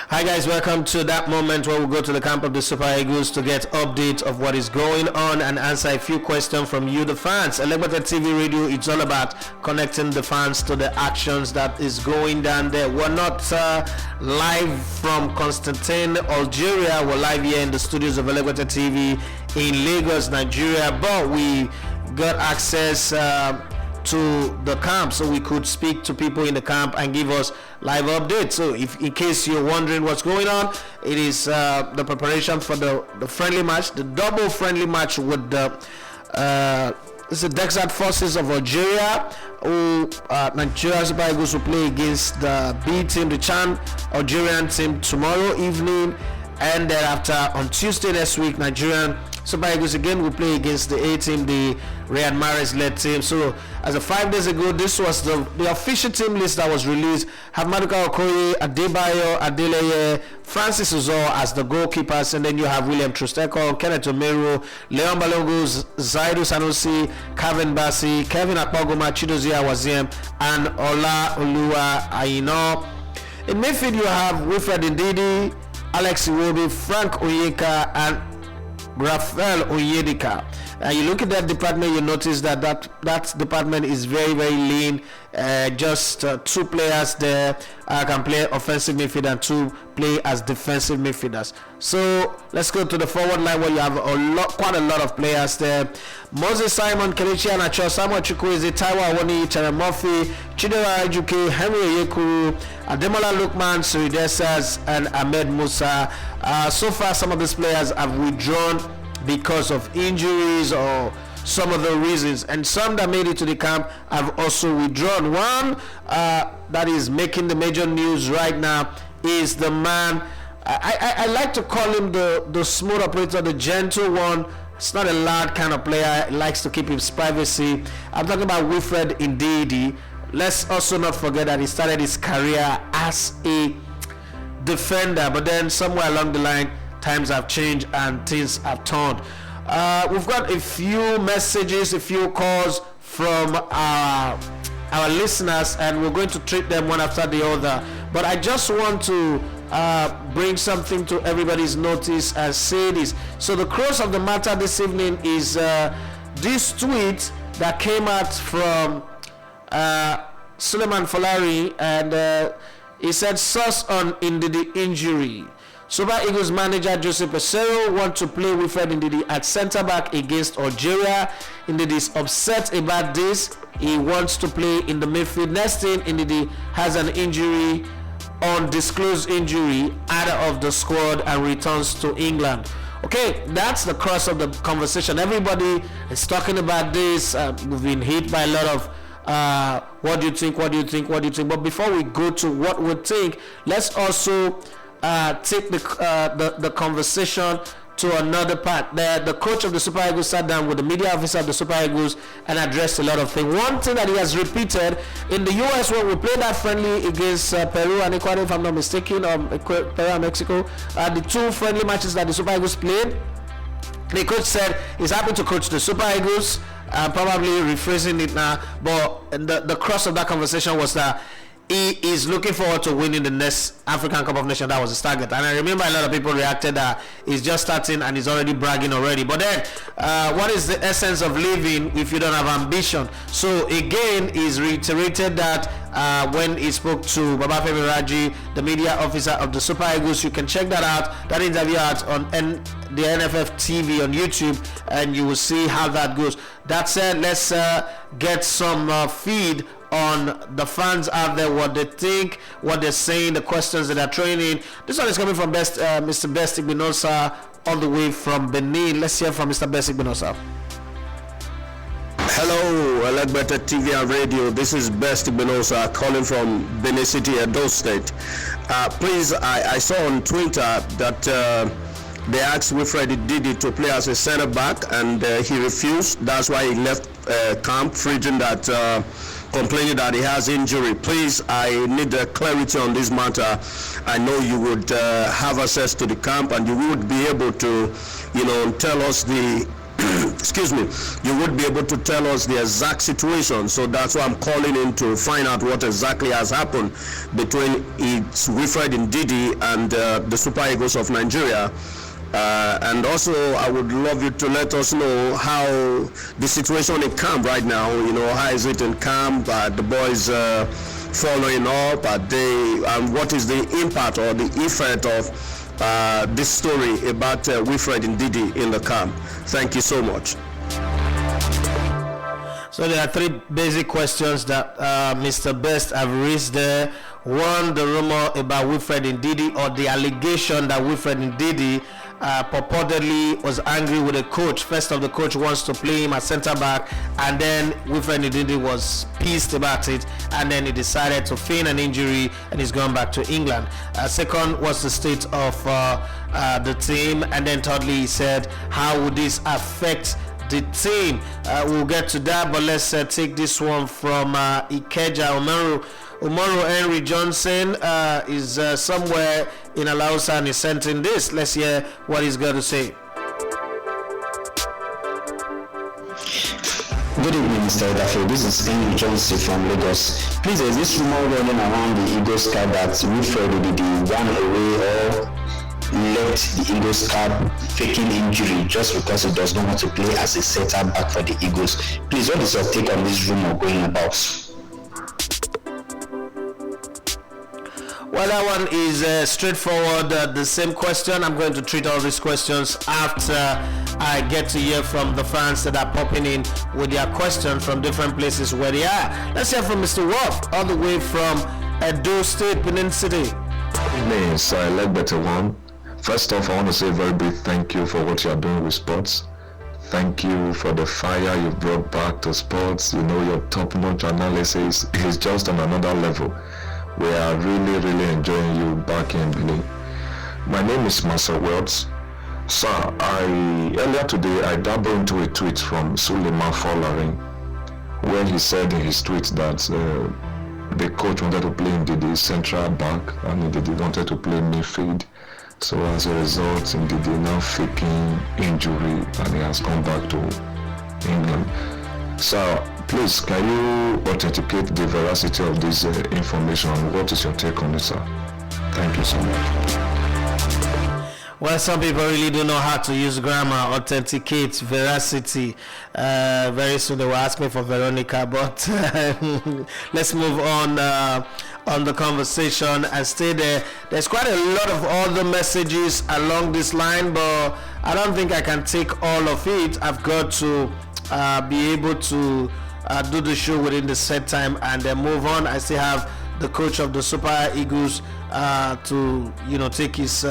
Hi guys, welcome to that moment where we go to the camp of the Super Eagles to get updates of what is going on and answer a few questions from you, the fans. Elegbete TV Radio, it's all about connecting the fans to the actions that is going down there. We're not live from Constantine, Algeria. We're live here in the studios of Elegbete TV in Lagos, Nigeria, but we got access to the camp, so we could speak to people in the camp and give us live updates. So if in case you're wondering what's going on, it is the preparation for the friendly match, the double friendly match with the Desert Forces of Algeria, who Nigeria Super Eagles will play against the B team, the Chan Algerian team, tomorrow evening, and thereafter on Tuesday next week, Nigerian Super Eagles again will play against the A team, the Riyad Mahrez-led team. So as of 5 days ago, this was the official team list that was released. Have Maduka Okoye, Adebayo, Adeleye, Francis Uzo as the goalkeepers, and then you have William Trusteko, Kenneth Omeru, Leon Balogun, Zaidu Sanusi, Kevin Bassi, Kevin Akpogoma, Chidozia Waziem, and Ola Oluwa Aino. In midfield, you have Wilfred Ndidi, Alex Iwobi, Frank Onyeka, and Rafael Onyedika. You look at that department, you notice that department is very, very lean. Just two players there can play offensive midfield and two play as defensive midfielders. So let's go to the forward line where you have quite a lot of players there. Moses Simon, Kelechi Anacho, Samuel Chukwueze, Taiwo Awoni, Terry Murphy, Chidera Ejuke, Henry Oyekuru, Ademola Lookman, Suridesas, and Ahmed Musa. So far, some of these players have withdrawn because of injuries or some of the reasons, and some that made it to the camp have also withdrawn. One that is making the major news right now is the man, I like to call him the smooth operator, the gentle one. It's not a loud kind of player. He likes to keep his privacy. I'm talking about Wilfred Ndidi. Let's also not forget that he started his career as a defender, but then somewhere along the line times have changed and things have turned. We've got a few messages, a few calls from our listeners, and we're going to treat them one after the other. But I just want to bring something to everybody's notice and say this. So the crux of the matter this evening is this tweet that came out from Suleiman Folari, and he said, source on Ndidi injury. Super Eagles manager Joseph Pesero wants to play Wilfred Ndidi at centre back against Algeria. Ndidi is upset about this. He wants to play in the midfield. Next thing, Ndidi has an injury, undisclosed injury, out of the squad and returns to England. Okay, that's the crux of the conversation. Everybody is talking about this. We've been hit by a lot of what do you think? But before we go to what we think, let's also take the conversation to another part. The coach of the Super Eagles sat down with the media officer of the Super Eagles and addressed a lot of things. One thing that he has repeated in the US when we played that friendly against Peru and Ecuador, if I'm not mistaken, or Peru and Mexico, the two friendly matches that the Super Eagles played, the coach said he's happy to coach the Super Eagles. Probably rephrasing it now, but the crux of that conversation was that he is looking forward to winning the next African Cup of Nations. That was his target. And I remember a lot of people reacted that he's just starting and he's already bragging already. But then, what is the essence of living if you don't have ambition? So again, he's reiterated that when he spoke to Babafemi Raji, the media officer of the Super Eagles. You can check that out, that interview out on the NFF TV on YouTube, and you will see how that goes. That said, let's get some feed on the fans out there, what they think, what they're saying, the questions that they're throwing in. This one is coming from Mr. Best Igbinosa, all the way from Benin. Let's hear from Mr. Best Igbinosa. Hello, Elegbete TV and Radio. This is Best Igbinosa calling from Benin City, Edo State. Please, I saw on Twitter that they asked Wilfred Ndidi to play as a center back, and he refused. That's why he left camp, freezing that. Complaining that he has injury. Please, I need clarity on this matter. I know you would have access to the camp and you would be able to, tell us the excuse me, you would be able to tell us the exact situation. So that's why I'm calling in to find out what exactly has happened between it's Wilfred Ndidi and the Super Eagles of Nigeria. And also, I would love you to let us know how the situation in camp right now. How is it in camp? The boys following up? And what is the impact or the effect of this story about Wilfred Ndidi in the camp? Thank you so much. So there are three basic questions that Mr. Best have raised there. One, the rumor about Wilfred Ndidi, or the allegation that Wilfred Ndidi purportedly was angry with the coach. First of, the coach wants to play him at center back, and then Wilfred Ndidi was pissed about it, and then he decided to feign an injury and he's gone back to England. Second was the state of the team, and then thirdly he said, how would this affect the team? We'll get to that, but let's take this one from Ikeja. Umaru Henry Johnson is somewhere in Alausa and is sent in this. Let's hear what he's got to say. Good evening, Mr. Dafe. This is Henry Johnson from Lagos. Please, is this rumor running around the Eagles camp that Wilfred Ndidi ran away or left the Eagles camp faking injury just because he does not want to play as a center back for the Eagles? Please, what is your take on this rumor going about? Well, that one is straightforward. The same question. I'm going to treat all these questions after I get to hear from the fans that are popping in with their questions from different places where they are. Let's hear from Mr. Wolf, all the way from Edo State, Benin City. Evening, so I like better one. First off, I want to say a very big thank you for what you are doing with sports. Thank you for the fire you brought back to sports. Your top-notch analysis is just on another level. We are really enjoying you back in Benin. My name is Master Wells. Sir, earlier today I dabbled into a tweet from Suleiman Folarin, where he said in his tweet that the coach wanted to play Ndidi central back and Ndidi wanted to play midfield. So as a result, Ndidi now faking injury and he has come back to England. So please, can you authenticate the veracity of this information? What is your take on it, sir? Thank you so much. Well, some people really don't know how to use grammar, authenticate, veracity. Very soon they will ask me for Veronica, but let's move on the conversation and stay there. There's quite a lot of other messages along this line, but I don't think I can take all of it. I've got to be able to do the show within the set time and then move on. I still have the coach of the Super Eagles to take his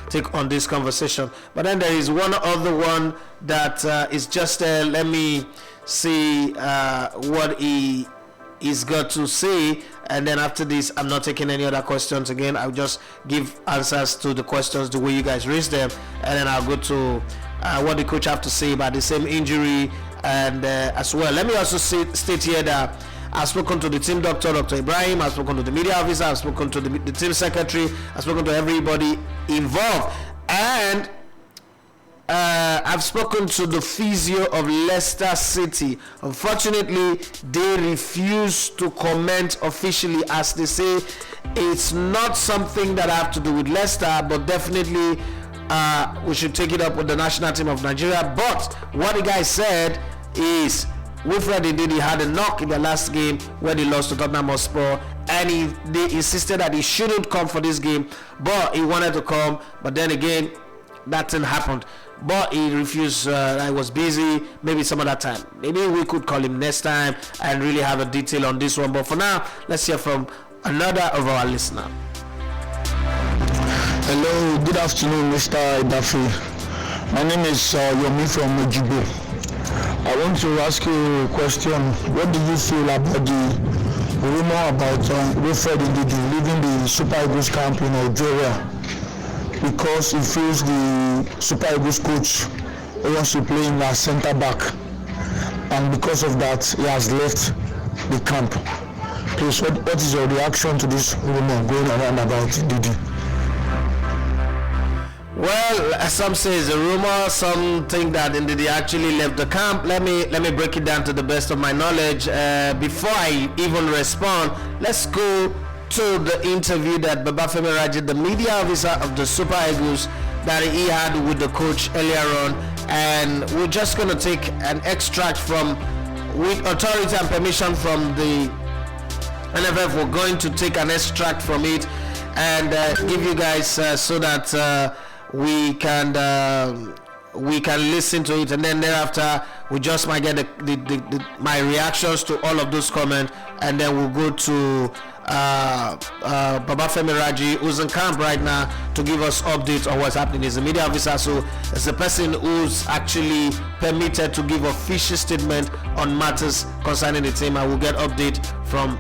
take on this conversation. But then there is one other one that is just let me see what he's got to say, and then after this I'm not taking any other questions again. I'll just give answers to the questions the way you guys raised them, and then I'll go to what the coach have to say about the same injury and as well. Let me also state here that I've spoken to the team doctor, Dr. Ibrahim. I've spoken to the media officer. I've spoken to the team secretary. I've spoken to everybody involved, and I've spoken to the physio of Leicester City. Unfortunately, they refuse to comment officially, as they say it's not something that I have to do with Leicester, but definitely we should take it up with the national team of Nigeria. But what the guy said is Wilfred Ndidi had a knock in the last game where they lost to Tottenham Hotspur, and they insisted that he shouldn't come for this game, but he wanted to come. But then again, that thing happened, but he refused. I was busy. Maybe some other time. Maybe we could call him next time and really have a detail on this one. But for now, let's hear from another of our listeners. Hello, good afternoon, Mr. Daffy. My name is Yomi from Ojibo. I want to ask you a question. What do you feel about the rumor about Wilfred Ndidi leaving the Super Eagles camp in Nigeria because he feels the Super Eagles coach wants to play him as centre back, and because of that he has left the camp? Please, what is your reaction to this rumor going around about Ndidi? Well, some say it's a rumor. Some think that Ndidi actually left the camp. Let me break it down to the best of my knowledge. Before I even respond, let's go to the interview that Babafemi Raji, the media officer of the Super Eagles, that he had with the coach earlier on, and we're just going to take an extract from, with authority and permission from the NFF, we're going to take an extract from it and give you guys so that we can listen to it, and then thereafter we just might get my reactions to all of those comments, and then we'll go to Babafemi Raji, who's in camp right now, to give us updates on what's happening. He's a media officer, so it's a person who's actually permitted to give official statement on matters concerning the team, and we'll get update from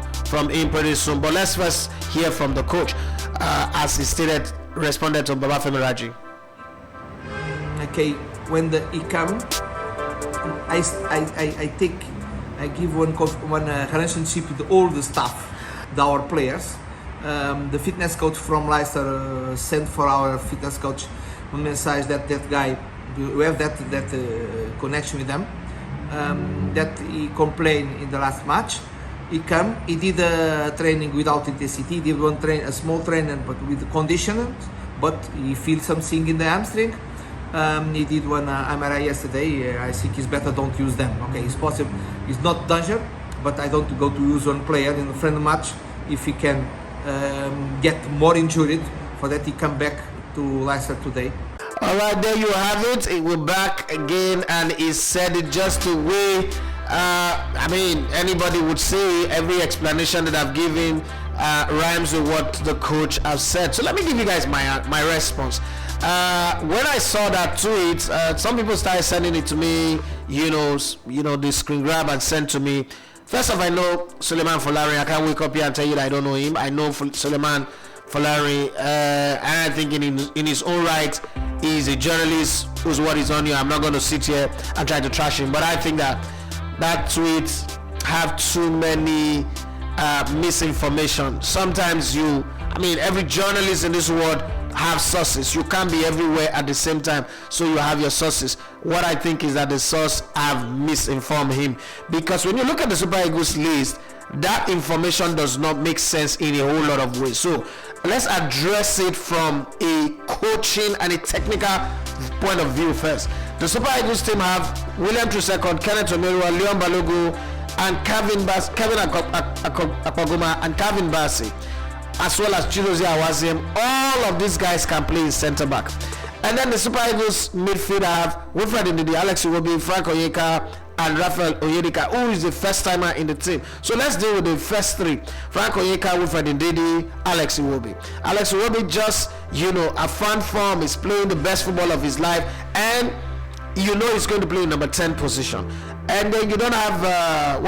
him pretty soon. But let's first hear from the coach, as he stated, responded to Babafemi Raji. Okay, when he come, I give one relationship with all the staff, our players. The fitness coach from Leicester sent for our fitness coach a message that guy, we have that connection with them. That he complained in the last match. He come, he did a training without intensity. He did a small training, but with condition. But he feels something in the hamstring. He did one MRI yesterday. I think it's better don't use them. Okay, it's possible. It's not danger, but I don't go to use one player in the friendly match if he can get more injured. For that, he come back to Leicester today. All right, there you have it. We're back again, and he said it just the way. I mean, anybody would say every explanation that I've given rhymes with what the coach has said. So let me give you guys my response. When I saw that tweet, some people started sending it to me, you know, the screen grab and sent to me. First off, I know Suleiman Folari. I can't wake up here and tell you that I don't know him. I know Suleiman Folari, and I think in his own right, he's a journalist who's what is on here. I'm not going to sit here and try to trash him, but I think that tweet have too many misinformation. Sometimes every journalist in this world have sources. You can't be everywhere at the same time, so you have your sources. What I think is that the source have misinformed him, because when you look at the Super Eagles list, that information does not make sense in a whole lot of ways. So let's address it from a coaching and a technical point of view first. The Super Eagles team have William Trusecond, Kenneth Omeruwa, Leon Balogun, and Kevin Akpoguma and Calvin Bassey, as well as Chidozie Awaziem. All of these guys can play in centre back. And then the Super Eagles midfield have Wilfred Ndidi, Alex Iwobi, Frank Onyeka, and Raphael Onyedika, who is the first timer in the team. So let's deal with the first three: Frank Onyeka, Wilfred Ndidi, Alex Iwobi. Alex Iwobi just, a fan form, is playing the best football of his life, and he's going to play in number 10 position. And then you don't have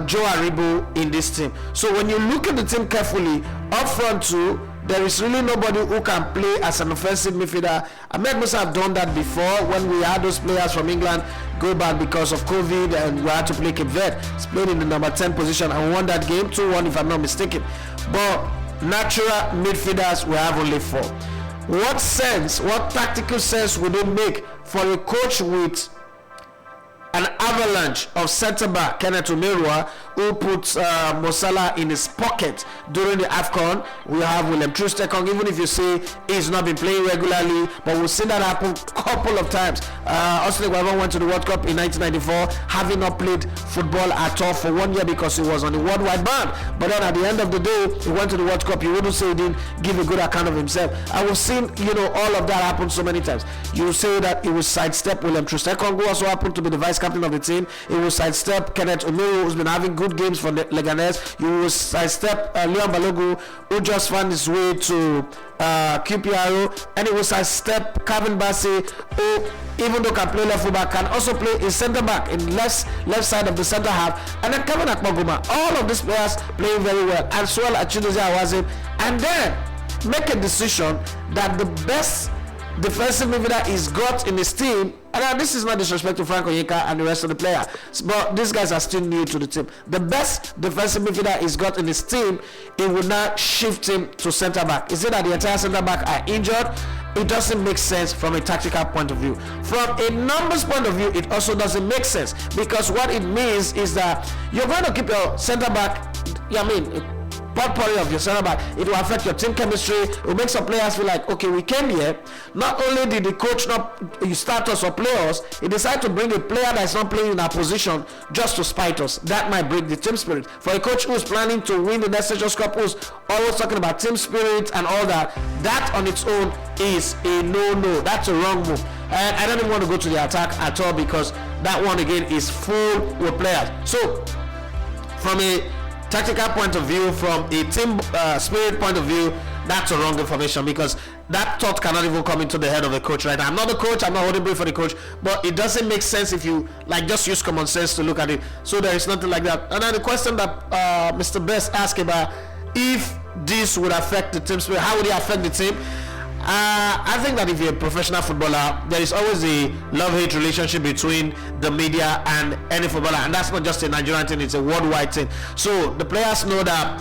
Joe Aribo in this team. So when you look at the team carefully, up front too, there is really nobody who can play as an offensive midfielder. Ahmed Musa have done that before when we had those players from England go back because of COVID, and we had to play Cape Verde. He's played in the number 10 position and won that game 2-1 if I'm not mistaken. But natural midfielders, we have only 4. What tactical sense would it make for a coach with an avalanche of centre-back Kenneth Omeruwa, who puts Mo Salah in his pocket during the AFCON? We have William Trusecond, even if you say he's not been playing regularly, but we've seen that happen a couple of times. Austin Guavon went to the World Cup in 1994, having not played football at all for 1 year because he was on the worldwide ban. But then at the end of the day, he went to the World Cup. You wouldn't say he didn't give a good account of himself. And we've seen, all of that happen so many times. You say that he will sidestep William Trusecond, who also happened to be the vice captain of the team. He will sidestep Kenneth Omeruwa, who's been having good games for the Leganes. You will sidestep Leon Balogun, who just found his way to QPRO, and he will sidestep Calvin Bassey, who, even though can play left fullback, can also play in centre back, in left side of the centre half. And then Kevin Akpoguma. All of these players playing very well, as well as Chidozie Awaziem, and then make a decision that the best defensive midfielder is got in his team. And this is not disrespect to Frank Onyeka and the rest of the players, but these guys are still new to the team. The best defensive midfielder is got in his team, it would now shift him to centre back. Is it that the entire centre back are injured it doesn't make sense from a tactical point of view. From a numbers point of view, it also doesn't make sense, because what it means is that you're going to keep your center back, potpourri of your center back. It will affect your team chemistry. It will make some players feel like, okay, we came here, not only did the coach not start us or play us, he decided to bring a player that's not playing in our position just to spite us. That might break the team spirit. For a coach who's planning to win the next Nations Cup, who's always talking about team spirit and all that, that on its own is a no-no. That's a wrong move. And I don't even want to go to the attack at all, because that one again is full with players. So from a tactical point of view, from a team spirit point of view, that's a wrong information, because that thought cannot even come into the head of a coach right now. I'm not the coach, I'm not holding brief for the coach, but it doesn't make sense if you just use common sense to look at it. So there is nothing like that. And then the question that Mr. Best asked about, if this would affect the team spirit, how would it affect the team? I think that if you're a professional footballer, there is always a love-hate relationship between the media and any footballer, and that's not just a Nigerian thing, it's a worldwide thing. So the players know that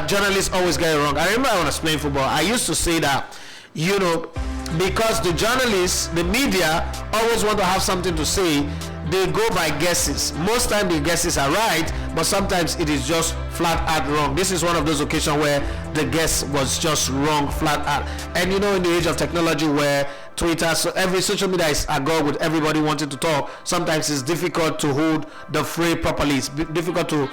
journalists always get it wrong. I remember when I was playing football, I used to say that, because the journalists, the media, always want to have something to say, they go by guesses. Most times the guesses are right, but sometimes it is just flat out wrong. This is one of those occasions where the guess was just wrong, flat out. And in the age of technology where Twitter, so every social media is agog with everybody wanting to talk, sometimes it's difficult to hold the fray properly. It's difficult to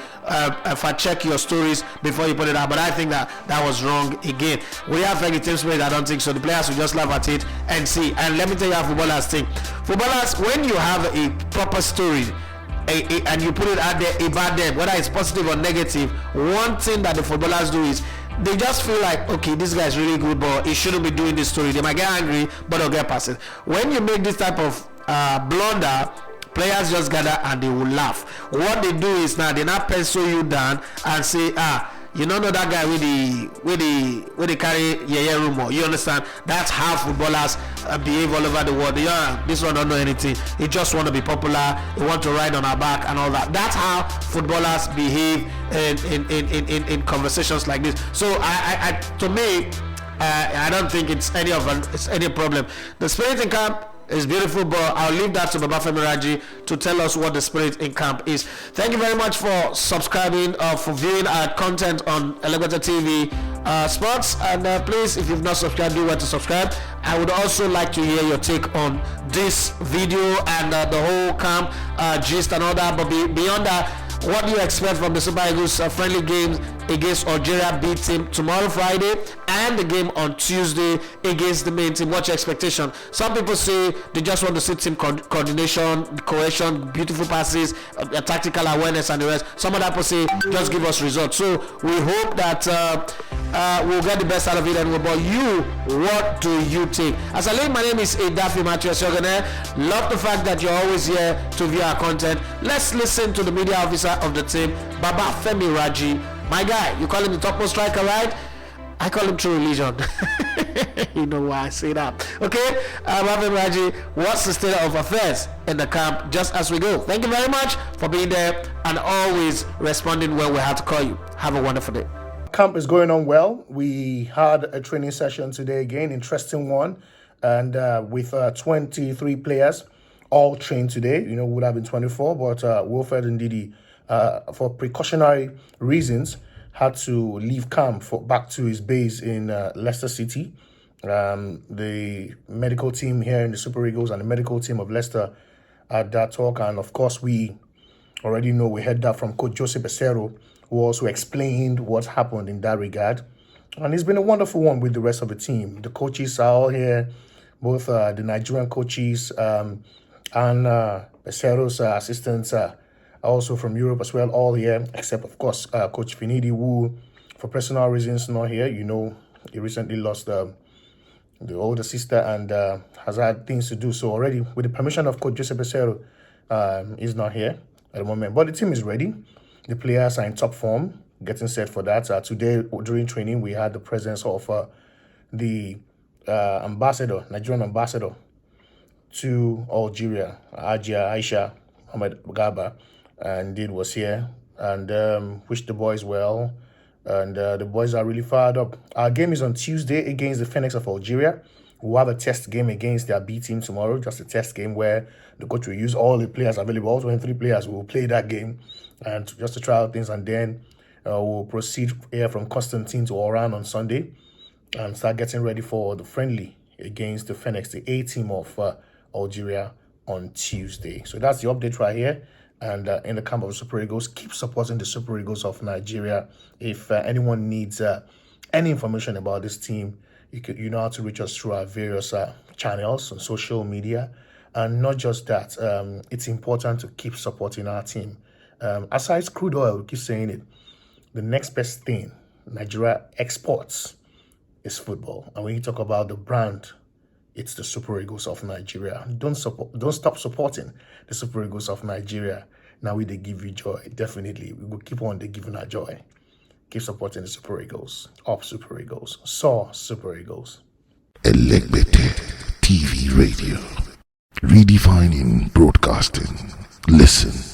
fact check your stories before you put it out. But I think that was wrong again. We have like a team spirit, I don't think so. The players will just laugh at it and see. And let me tell you how footballers think. Footballers, when you have a proper story, and you put it out there about them, whether it's positive or negative, one thing that the footballers do is they just feel like, okay, this guy is really good, but he shouldn't be doing this story. They might get angry, but they'll get past it. When you make this type of blunder, players just gather and they will laugh. What they do is now they now pencil you down and say, you don't know that guy with the carry rumor. You understand? That's how footballers behave all over the world. This one don't know anything. He just want to be popular. He want to ride on our back and all that. That's how footballers behave in conversations like this. So to me, I don't think it's any problem. The spirit in camp is beautiful, but I'll leave that to Babafemi Raji to tell us what the spirit in camp is. Thank you very much for subscribing, for viewing our content on Elegbeta TV Sports, and please, if you've not subscribed, do want to subscribe. I would also like to hear your take on this video and the whole camp gist and all that. But beyond that, what do you expect from the Super Eagles friendly games against Algeria B team tomorrow Friday, and the game on Tuesday against the main team? What's your expectation? Some people say they just want to see team coordination, cohesion, beautiful passes, tactical awareness and the rest. Some other people say just give us results. So we hope that we'll get the best out of it. And but you, what do you think? As I leave, my name is Daffy Matthew Sogane. Love the fact that you're always here to view our content. Let's listen to the media officer of the team, Babafemi Raji. My guy, you call him the topmost striker, right? I call him True Religion. You know why I say that. Okay, Babafemi Raji, what's the state of affairs in the camp just as we go? Thank you very much for being there and always responding when we had to call you. Have a wonderful day. Camp is going on well. We had a training session today again, interesting one, and with 23 players all trained today. Would have been 24, but Wilfred and Ndidi, for precautionary reasons, had to leave camp back to his base in Leicester City. The medical team here in the Super Eagles and the medical team of Leicester had that talk, and of course we already know we heard that from Coach Jose Becerro, who also explained what happened in that regard. And it's been a wonderful one with the rest of the team. The coaches are all here, both the Nigerian coaches and Becerro's assistants are also from Europe as well, all here, except, of course, Coach Ndidi, who, for personal reasons, not here. He recently lost the older sister and has had things to do. So already, with the permission of Coach Jose Becerro, he's not here at the moment. But the team is ready. The players are in top form, getting set for that. Today, during training, we had the presence of the Nigerian ambassador to Algeria, Aisha Ahmed Gaba, and Ndidi was here and wished the boys well. And the boys are really fired up. Our game is on Tuesday against the Phoenix of Algeria. We'll have a test game against their B team tomorrow, just a test game where the coach will use all the players available, all 23 players will play that game, and just to try out things, and then we'll proceed here from Constantine to Oran on Sunday and start getting ready for the friendly against the Phoenix, the A team of Algeria on Tuesday. So that's the update right here. And in the camp of the Super Eagles, keep supporting the Super Eagles of Nigeria. If anyone needs any information about this team, you know how to reach us through our various channels on social media. And not just that, it's important to keep supporting our team. Aside crude oil, we keep saying it, the next best thing Nigeria exports is football. And when you talk about the brand, it's the Super Eagles of Nigeria. Don't stop supporting the Super Eagles of Nigeria. Now they give you joy. Definitely, we will keep on giving our joy. Keep supporting the Super Eagles. Up Super Eagles. Saw Super Eagles. Elegbete TV Radio. Redefining broadcasting. Listen.